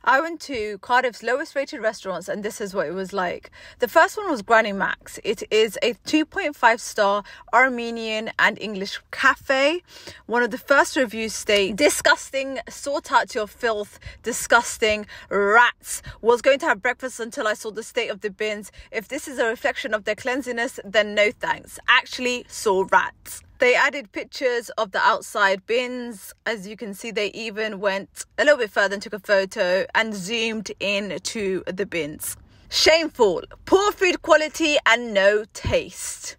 I went to Cardiff's lowest rated restaurants and this is what it was like. The first one was Granny Max. It is a 2.5 star Armenian and English cafe. One of the first reviews state, disgusting, sort out your filth, disgusting, rats. Was going to have breakfast until I saw the state of the bins. If this is a reflection of their cleanliness, then no thanks. Actually saw rats. They added pictures of the outside bins. As you can see, they even went a little bit further and took a photo and zoomed in to the bins. Shameful, poor food quality and no taste.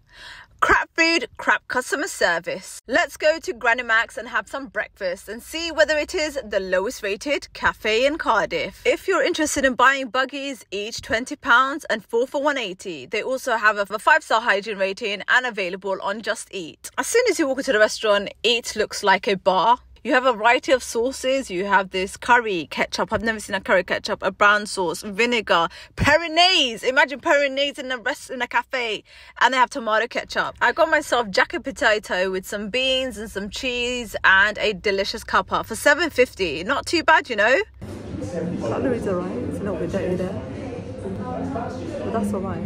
Crap food, crap customer service. Let's go to Granny Max and have some breakfast and see whether it is the lowest rated cafe in Cardiff. If you're interested in buying buggies, each £20 and 4 for £180. They also have a 5-star hygiene rating and available on Just Eat. As soon as you walk into the restaurant, it looks like a bar. You have a variety of sauces. You have this curry ketchup. I've never seen a curry ketchup. A brown sauce, vinegar, Peronaise. Imagine Peronaise in a cafe. And they have tomato ketchup. I got myself jacket potato with some beans and some cheese and a delicious cuppa for $7.50. Not too bad, you know. Cutlery's alright. It's a little bit dirty there, but that's alright.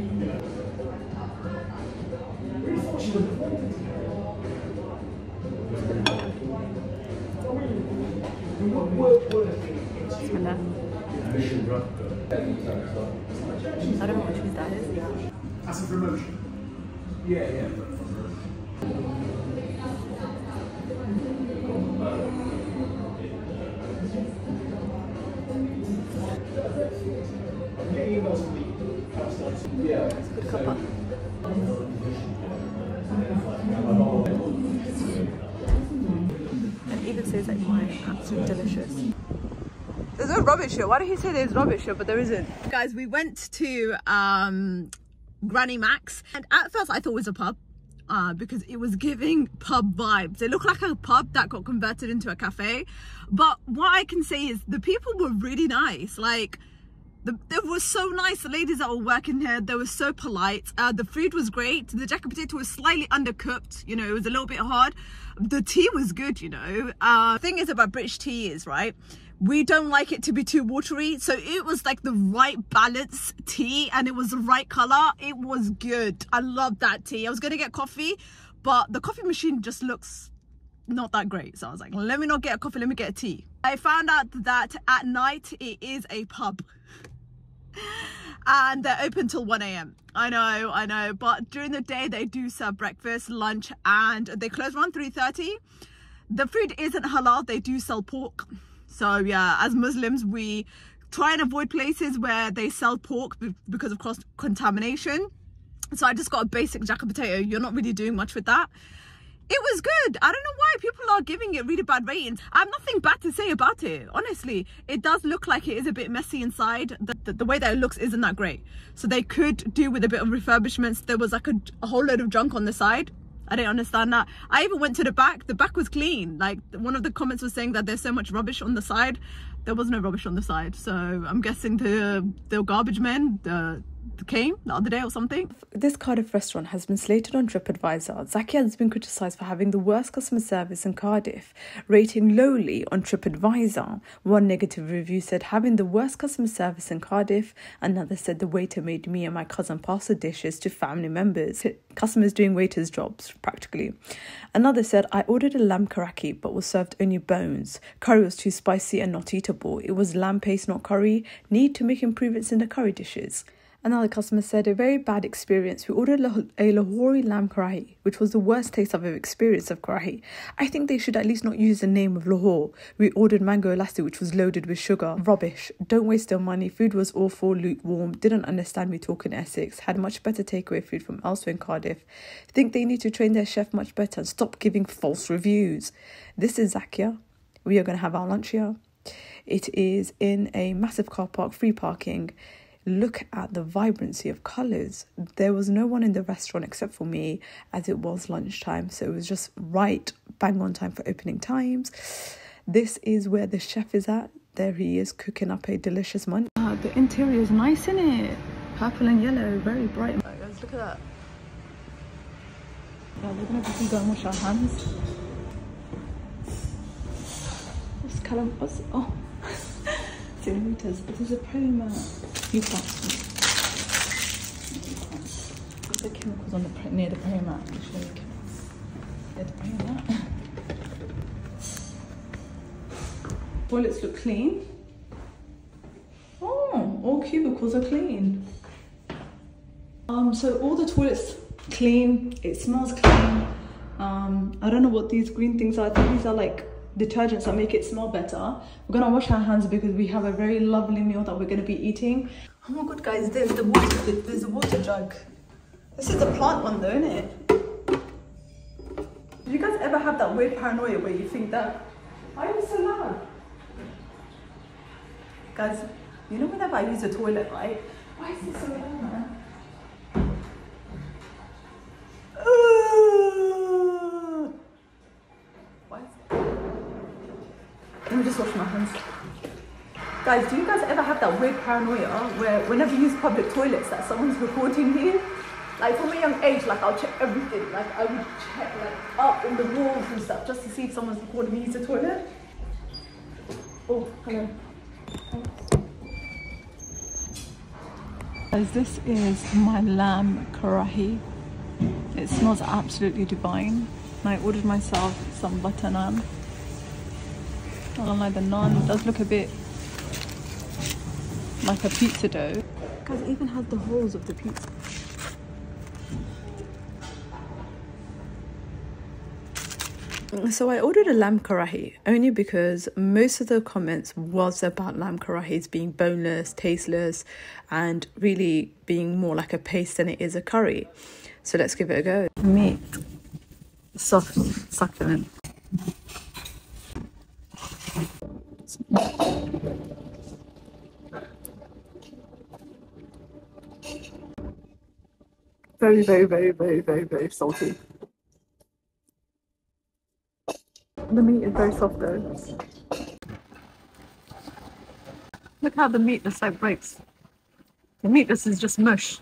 Bismillah. I don't know what cheese that is. That's a promotion. Yeah. It's a good cuppa. It even says like mine, absolutely delicious. There's no rubbish here. Why did he say there's rubbish here, but there isn't? Guys, we went to Granny Max, and at first I thought it was a pub because it was giving pub vibes. It looked like a pub that got converted into a cafe. But what I can say is the people were really nice. Like, they were so nice. The ladies that were working here, they were so polite. The food was great. The jacket potato was slightly undercooked. You know, it was a little bit hard. The tea was good, you know. The thing is about British tea is, right, we don't like it to be too watery. So it was like the right balance tea and it was the right color. It was good. I love that tea. I was going to get coffee, but the coffee machine just looks not that great. So I was like, let me not get a coffee, let me get a tea. I found out that at night it is a pub. And they're open till 1 AM. I know, but during the day they do serve breakfast, lunch, and they close around 3:30. The food isn't halal. They do sell pork. So yeah, as Muslims, we try and avoid places where they sell pork because of cross-contamination. So I just got a basic jacket potato. You're not really doing much with that. It was good. I don't know why people are giving it really bad ratings. I have nothing bad to say about it, honestly. It does look like it is a bit messy inside. The way that it looks isn't that great. So they could do with a bit of refurbishments. There was like a whole load of junk on the side. I didn't understand that. I even went to the back. The back was clean. Like, one of the comments was saying that there's so much rubbish on the side. There was no rubbish on the side. So I'm guessing the garbage men came the other day or something. This Cardiff restaurant has been slated on TripAdvisor. Zaika has been criticised for having the worst customer service in Cardiff, rating lowly on TripAdvisor. One negative review said having the worst customer service in Cardiff. Another said the waiter made me and my cousin pass the dishes to family members. Customers doing waiters' jobs, practically. Another said, I ordered a lamb Karachi but was served only bones. Curry was too spicy and not eatable. It was lamb paste, not curry. Need to make improvements in the curry dishes. Another customer said, a very bad experience. We ordered a Lahori Lamb Karachi, which was the worst taste I've ever experienced of Karachi. I think they should at least not use the name of Lahore. We ordered mango Lassi, which was loaded with sugar. Rubbish. Don't waste your money. Food was awful, lukewarm. Didn't understand me talking Essex. Had much better takeaway food from elsewhere in Cardiff. Think they need to train their chef much better and stop giving false reviews. This is Zakia. We are going to have our lunch here. It is in a massive car park, free parking. Look at the vibrancy of colours. There was no one in the restaurant except for me, as it was lunchtime, so it was just right bang on time for opening times. This is where the chef is at. There he is cooking up a delicious munch. The interior is nice, isn't it? Purple and yellow, very bright. Right, guys, look at that. Yeah, we're gonna have to go and wash our hands. What's Callum? Oh. centimeters. There's a polymer. You can't see. There's the chemicals on the near the polymer. Near the polymer. Toilets look clean. Oh, all cubicles are clean. So all the toilets clean. It smells clean. I don't know what these green things are. I think these are like detergents that make it smell better. We're gonna wash our hands because we have a very lovely meal that we're gonna be eating. Oh my god, guys, there's the water jug. This is the plant one though, isn't it? Did you guys ever have that weird paranoia where you think that, why are you so loud? Guys, you know whenever I use the toilet, right? Why is it so loud, man? Let me just wash my hands. Guys, do you guys ever have that weird paranoia where whenever you use public toilets that someone's recording you? Like from a young age, like I'll check everything. Like I would check like up in the walls and stuff just to see if someone's recording me use the toilet. Oh, hello. Guys, this is my lamb karachi. It smells absolutely divine. I ordered myself some butter naan. I don't like the naan. It does look a bit like a pizza dough. Guys, it even has the holes of the pizza. So I ordered a lamb karachi only because most of the comments was about lamb karahis being boneless, tasteless, and really being more like a paste than it is a curry. So let's give it a go. Meat, soft, succulent. Very, very, very, very, very, very salty. The meat is very soft though. Look how the meat just like breaks. The meat, this is just mush.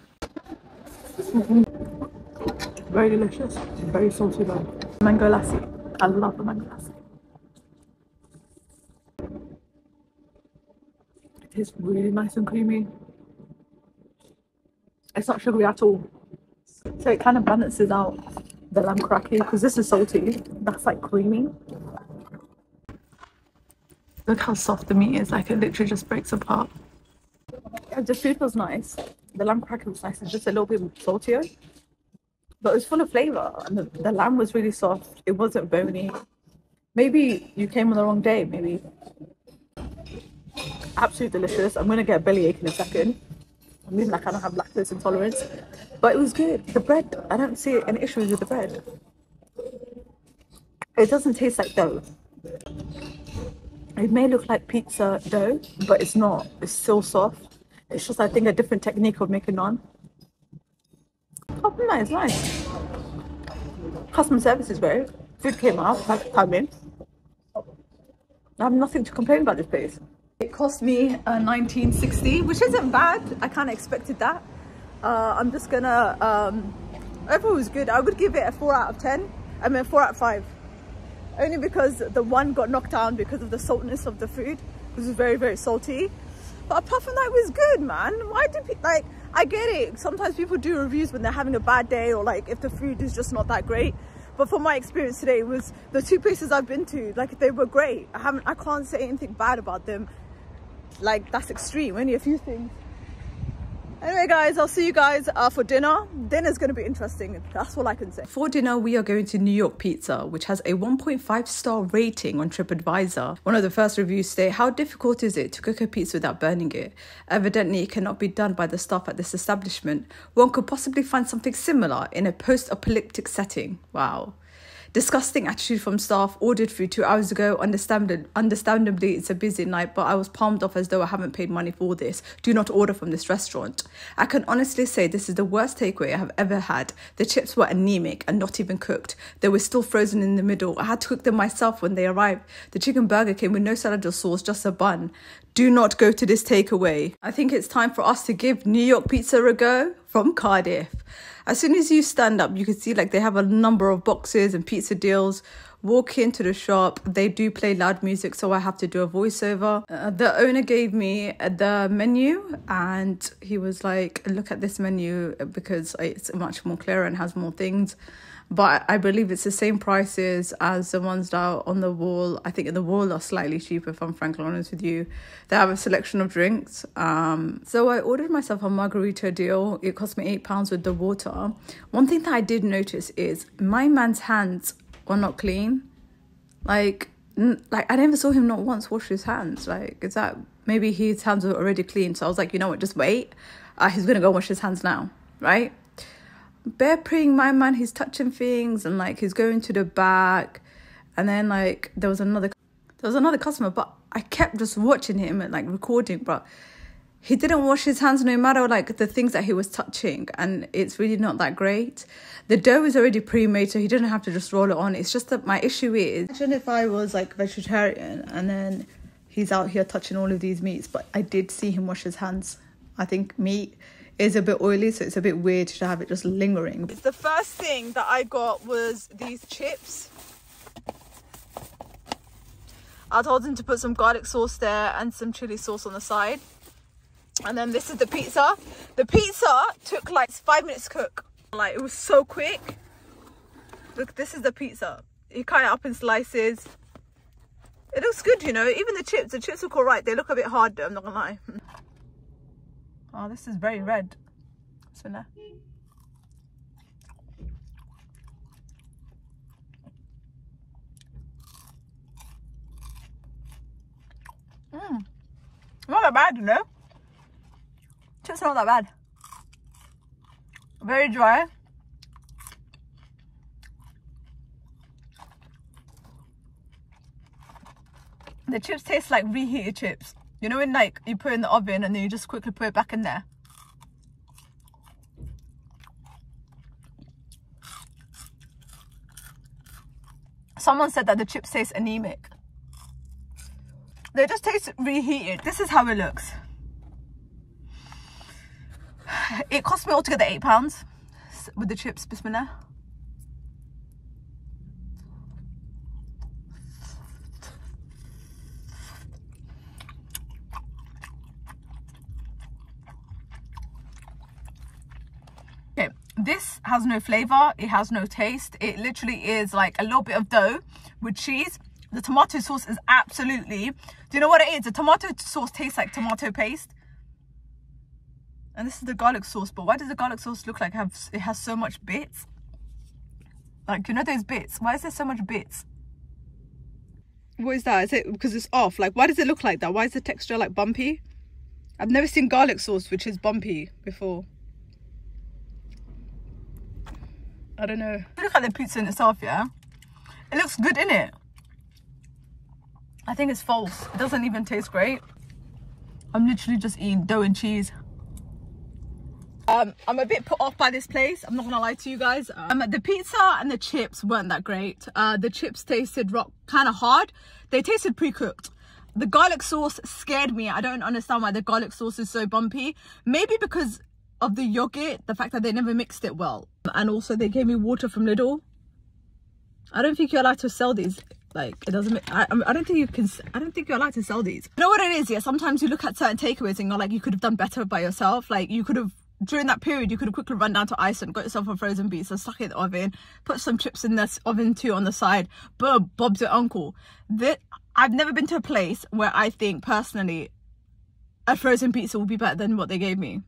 Very delicious. Very salty though. Mango lassi. I love the mango lassi. It tastes really nice and creamy. It's not sugary at all. So it kind of balances out the lamb karachi because this is salty. That's like creamy. Look how soft the meat is. Like it literally just breaks apart. Yeah, the food was nice. The lamb karachi was nice. It's just a little bit saltier. But it was full of flavour. And the lamb was really soft. It wasn't bony. Maybe you came on the wrong day. Maybe. Absolutely delicious. I'm going to get a bellyache in a second. I mean, like I don't have lactose intolerance. But it was good. The bread, I don't see any issues with the bread. It doesn't taste like dough. It may look like pizza dough, but it's not. It's still soft. It's just, I think, a different technique of making naan. Oh, nice, nice. Customer service is great. Food came out, had to come in. I have nothing to complain about this place. It cost me $19.60, which isn't bad. I kind of expected that. I'm just gonna, overall it was good. I would give it a 4 out of 10. I mean 4 out of 5. Only because the one got knocked down because of the saltness of the food. It was very, very salty. But apart from that, it was good, man. Why do people, like, I get it. Sometimes people do reviews when they're having a bad day or like if the food is just not that great. But from my experience today, it was the 2 places I've been to, like they were great. I can't say anything bad about them. Like that's extreme, only a few things. Anyway guys, I'll see you guys for dinner. Dinner's going to be interesting. That's all I can say. For dinner, we are going to New York Pizza, which has a 1.5-star rating on TripAdvisor. One of the first reviews say, how difficult is it to cook a pizza without burning it? Evidently, it cannot be done by the staff at this establishment. One could possibly find something similar in a post-apocalyptic setting. Wow. Disgusting attitude from staff. Ordered food 2 hours ago. Understandably, it's a busy night, but I was palmed off as though I haven't paid money for this. Do not order from this restaurant. I can honestly say this is the worst takeaway I have ever had. The chips were anemic and not even cooked. They were still frozen in the middle. I had to cook them myself when they arrived. The chicken burger came with no salad or sauce, just a bun. Do not go to this takeaway. I think it's time for us to give New York Pizza a go from Cardiff. As soon as you stand up, you can see like they have a number of boxes and pizza deals. walk into the shop, they do play loud music, so I have to do a voiceover. The owner gave me the menu and he was like, look at this menu because it's much more clearer and has more things. But I believe it's the same prices as the ones that are on the wall. I think the wall are slightly cheaper, if I'm frankly honest with you. They have a selection of drinks. So I ordered myself a margarita deal. It cost me £8 with the water. One thing that I did notice is my man's hands were not clean. Like I never saw him not once wash his hands. Like, is that maybe his hands were already clean? So I was like, you know what, just wait. He's going to go wash his hands now, right? Bear preying my man, he's touching things and like he's going to the back, and then like there was another customer, but I kept just watching him and like recording, but he didn't wash his hands no matter like the things that he was touching, and it's really not that great. The dough is already pre-made, so he didn't have to just roll it on. It's just that my issue is, imagine if I was like vegetarian and then he's out here touching all of these meats, but I did see him wash his hands. I think meat is a bit oily, so it's a bit weird to have it just lingering. The first thing that I got was these chips. I told him to put some garlic sauce there and some chili sauce on the side. And then this is the pizza. The pizza took like 5 minutes to cook. Like, it was so quick. Look, this is the pizza. You cut it up in slices. It looks good, you know. Even the chips look alright. They look a bit hard though, I'm not gonna lie. Oh, this is very red. Bismillah. Not that bad, you know. Chips are not that bad. Very dry. The chips taste like reheated chips. You know when like you put it in the oven and then you just quickly put it back in there? Someone said that the chips taste anemic. They just taste reheated. This is how it looks. It cost me altogether £8 with the chips, bismillah. Okay, this has no flavour, it has no taste. It literally is like a little bit of dough with cheese. The tomato sauce is absolutely... Do you know what it is? The tomato sauce tastes like tomato paste. And this is the garlic sauce. But why does the garlic sauce look like it has so much bits? Like, you know those bits? Why is there so much bits? What is that? Is it because it's off? Like, why does it look like that? Why is the texture like bumpy? I've never seen garlic sauce which is bumpy before. I don't know. Look at the pizza in itself, yeah? It looks good, innit? I think it's false. It doesn't even taste great. I'm literally just eating dough and cheese. I'm a bit put off by this place. I'm not gonna lie to you guys. The pizza and the chips weren't that great. The chips tasted kind of hard. They tasted pre-cooked. The garlic sauce scared me. I don't understand why the garlic sauce is so bumpy. Maybe because of the yogurt, the fact that they never mixed it well. And also they gave me water from Lidl. I don't think you're allowed to sell these. Like, it doesn't make, I don't think you can, I don't think you're allowed to sell these. You know what it is? Yeah, sometimes you look at certain takeaways and you're like, you could have done better by yourself. Like, you could have, during that period, you could have quickly run down to Iceland, got yourself a frozen pizza, stuck it in the oven, put some chips in this oven too on the side. Boom, Bob's your uncle. I've never been to a place where I think personally a frozen pizza would be better than what they gave me.